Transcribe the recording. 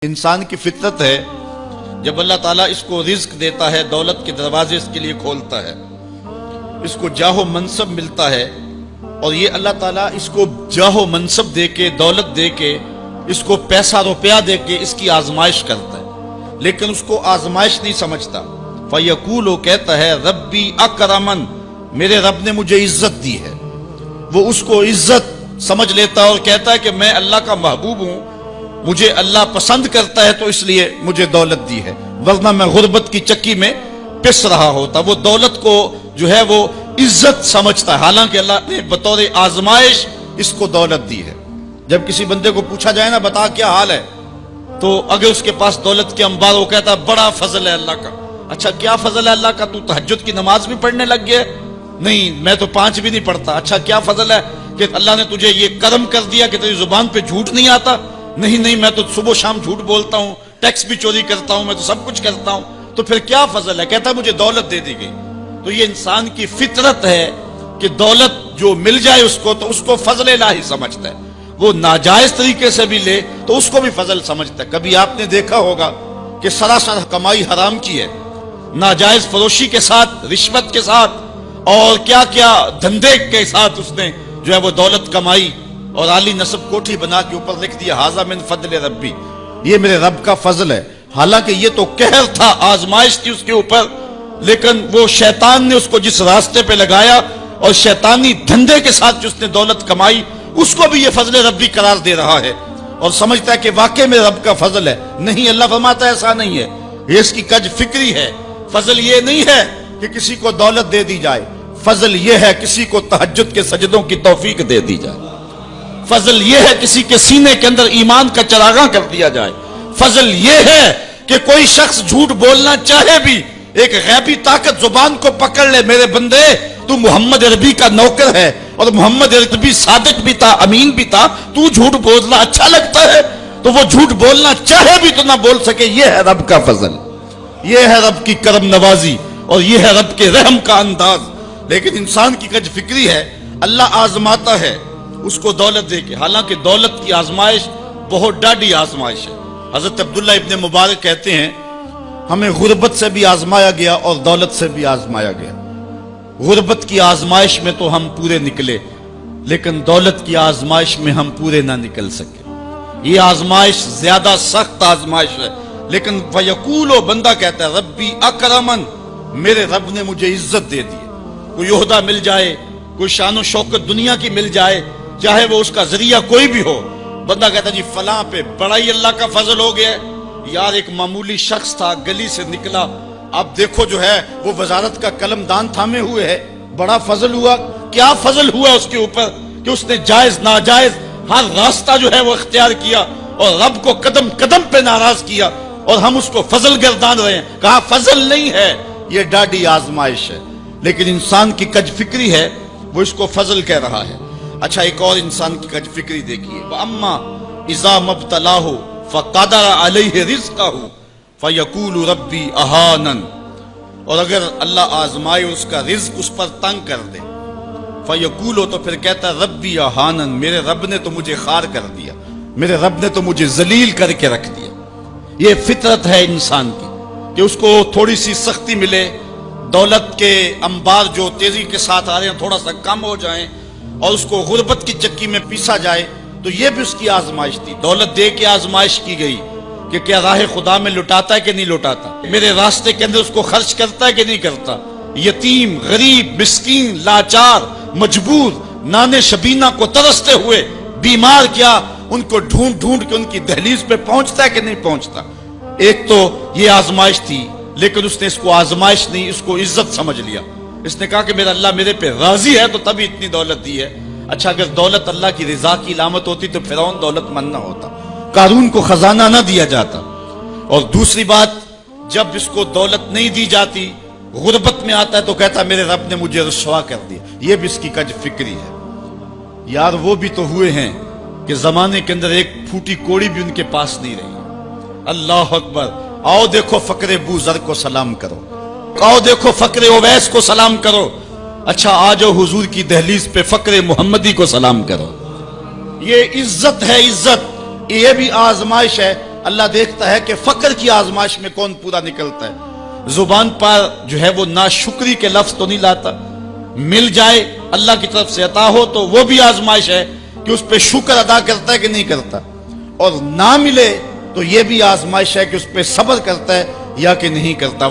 انسان کی فطرت ہے جب اللہ تعالیٰ اس کو رزق دیتا ہے، دولت کے دروازے اس کے لیے کھولتا ہے، اس کو جاہ و منصب ملتا ہے، اور یہ اللہ تعالیٰ اس کو جاہ و منصب دے کے، دولت دے کے، اس کو پیسہ روپیہ دے کے اس کی آزمائش کرتا ہے، لیکن اس کو آزمائش نہیں سمجھتا۔ فَيَقُولُ، وہ کہتا ہے ربی اکرمن، میرے رب نے مجھے عزت دی ہے۔ وہ اس کو عزت سمجھ لیتا اور کہتا ہے کہ میں اللہ کا محبوب ہوں، مجھے اللہ پسند کرتا ہے تو اس لیے مجھے دولت دی ہے، ورنہ میں غربت کی چکی میں پس رہا ہوتا۔ وہ دولت کو جو ہے وہ عزت سمجھتا ہے، حالانکہ اللہ نے بطور آزمائش اس کو دولت دی ہے۔ جب کسی بندے کو پوچھا جائے نا بتا کیا حال ہے، تو اگر اس کے پاس دولت کے انبار، وہ کہتا ہے بڑا فضل ہے اللہ کا۔ اچھا کیا فضل ہے اللہ کا؟ تو تہجد کی نماز بھی پڑھنے لگ گیا؟ نہیں، میں تو 5 بھی نہیں پڑھتا۔ اچھا کیا فضل ہے کہ اللہ نے تجھے یہ کرم کر دیا کہ تیری زبان پہ جھوٹ نہیں آتا؟ نہیں، میں تو صبح شام جھوٹ بولتا ہوں، ٹیکس بھی چوری کرتا ہوں، میں تو سب کچھ کرتا ہوں۔ تو پھر کیا فضل ہے؟ کہتا ہے مجھے دولت دے دی گئی۔ تو یہ انسان کی فطرت ہے کہ دولت جو مل جائے اس کو تو اس کو فضل الہی سمجھتا ہے، وہ ناجائز طریقے سے بھی لے تو اس کو بھی فضل سمجھتا ہے۔ کبھی آپ نے دیکھا ہوگا کہ سراسر کمائی حرام کی ہے، ناجائز فروشی کے ساتھ، رشوت کے ساتھ، اور کیا کیا دھندے کے ساتھ اس نے جو ہے وہ دولت کمائی، اور عالی نصب کوٹھی بنا کے اوپر لکھ دیا ھذا من فضل ربی، یہ میرے رب کا فضل ہے۔ حالانکہ یہ تو قہر تھا، آزمائش تھی اس کے اوپر، لیکن وہ شیطان نے اس کو جس راستے پہ لگایا اور شیطانی دھندے کے ساتھ جو اس نے دولت کمائی، اس کو بھی یہ فضل ربی قرار دے رہا ہے اور سمجھتا ہے کہ واقعی میرے رب کا فضل ہے۔ نہیں، اللہ فرماتا ہے ایسا نہیں ہے، یہ اس کی کج فکری ہے۔ فضل یہ نہیں ہے کہ کسی کو دولت دے دی جائے، فضل یہ ہے کسی کو تہجد کے سجدوں کی توفیق دے دی جائے، فضل یہ ہے کسی کے سینے کے اندر ایمان کا چراغاں کر دیا جائے، فضل یہ ہے کہ کوئی شخص جھوٹ بولنا چاہے بھی ایک غیبی طاقت زبان کو پکڑ لے، میرے بندے تو محمد عربی کا نوکر ہے اور محمد عربی صادق بھی تھا، امین بھی تھا، تو جھوٹ بولنا اچھا لگتا ہے، تو وہ جھوٹ بولنا چاہے بھی تو نہ بول سکے۔ یہ ہے رب کا فضل، یہ ہے رب کی کرم نوازی، اور یہ ہے رب کے رحم کا انداز۔ لیکن انسان کی کج فکری ہے، اللہ آزماتا ہے اس کو دولت دے کے، حالانکہ دولت کی آزمائش بہت ڈاڈی آزمائش ہے۔ حضرت عبداللہ ابن مبارک کہتے ہیں ہمیں غربت سے بھی آزمایا گیا اور دولت سے بھی آزمایا گیا۔ غربت کی آزمائش میں تو ہم پورے نکلے، لیکن دولت کی آزمائش میں ہم پورے نہ نکل سکے۔ یہ آزمائش زیادہ سخت آزمائش ہے، لیکن فیقول، بندہ کہتا ہے ربی اکرمن، میرے رب نے مجھے عزت دے دی۔ کوئی عہدہ مل جائے، کوئی شان و شوکت دنیا کی مل جائے، چاہے وہ اس کا ذریعہ کوئی بھی ہو، بندہ کہتا ہے جی فلاں پہ بڑا ہی اللہ کا فضل ہو گیا۔ یار ایک معمولی شخص تھا، گلی سے نکلا، اب دیکھو جو ہے وہ وزارت کا قلم دان تھامے ہوئے ہے، بڑا فضل ہوا۔ کیا فضل ہوا اس کے اوپر کہ اس نے جائز ناجائز ہر راستہ جو ہے وہ اختیار کیا اور رب کو قدم قدم پہ ناراض کیا، اور ہم اس کو فضل گردان رہے ہیں۔ کہا فضل نہیں ہے، یہ ڈاڈی آزمائش ہے۔ لیکن انسان کی کج فکری ہے، وہ اس کو فضل کہہ رہا ہے۔ اچھا ایک اور انسان کی کج فکری دیکھیے، وَأَمَّا إِذَا مَبْتَلَاهُ فَقَدَرَ عَلَيْهِ رِزْقَهُ فَيَقُولُ رَبِّي أَهَانَنِ، اور اگر اللہ آزمائے اس کا رزق اس پر تنگ کر دے، فَيَقُولُ، تو پھر کہتا ہے رَبِّي أَهَانَنِ، میرے رب نے تو مجھے خوار کر دیا، میرے رب نے تو مجھے ذلیل کر کے رکھ دیا۔ یہ فطرت ہے انسان کی کہ اس کو تھوڑی سی سختی ملے، دولت کے انبار جو تیزی کے ساتھ آ رہے ہیں تھوڑا سا کم ہو جائیں، اور اس کو غربت کی چکی میں پیسا جائے۔ تو یہ بھی اس کی آزمائش تھی، دولت دے کے آزمائش کی گئی کہ کیا راہ خدا میں لٹاتا ہے کہ نہیں لٹاتا، میرے راستے کے اندر اس کو خرچ کرتا ہے کہ نہیں کرتا۔ یتیم، غریب، مسکین، لاچار، مجبور، نانے شبینہ کو ترستے ہوئے، بیمار، کیا ان کو ڈھونڈ ڈھونڈ کے ان کی دہلیز پہ پہنچتا ہے کہ نہیں پہنچتا۔ ایک تو یہ آزمائش تھی، لیکن اس نے اس کو آزمائش نہیں، اس کو عزت سمجھ لیا۔ اس نے کہا کہ میرا اللہ میرے پہ راضی ہے تو تبھی اتنی دولت دی ہے۔ اچھا اگر دولت اللہ کی رضا کی علامت ہوتی تو فرعون دولت مند نہ ہوتا، قارون کو خزانہ نہ دیا جاتا۔ اور دوسری بات، جب اس کو دولت نہیں دی جاتی، غربت میں آتا ہے تو کہتا ہے میرے رب نے مجھے رسوا کر دیا۔ یہ بھی اس کی کج فکری ہے۔ یار وہ بھی تو ہوئے ہیں کہ زمانے کے اندر ایک پھوٹی کوڑی بھی ان کے پاس نہیں رہی۔ اللہ اکبر، آؤ دیکھو فقر ابو ذر کو سلام کرو، آؤ دیکھو فقر اویس کو سلام کرو، اچھا آ جاؤ حضور کی دہلیز پہ فقر محمدی کو سلام کرو۔ یہ عزت ہے، عزت، یہ بھی آزمائش ہے اللہ دیکھتا ہے کہ فقر کی آزمائش میں کون پورا نکلتا ہے. زبان پر جو ہے وہ ناشکری کے لفظ تو نہیں لاتا. مل جائے اللہ کی طرف سے عطا ہو تو وہ بھی آزمائش ہے کہ اس پہ شکر ادا کرتا ہے کہ نہیں کرتا, اور نہ ملے تو یہ بھی آزمائش ہے کہ اس پہ صبر کرتا ہے یا کہ نہیں کرتا.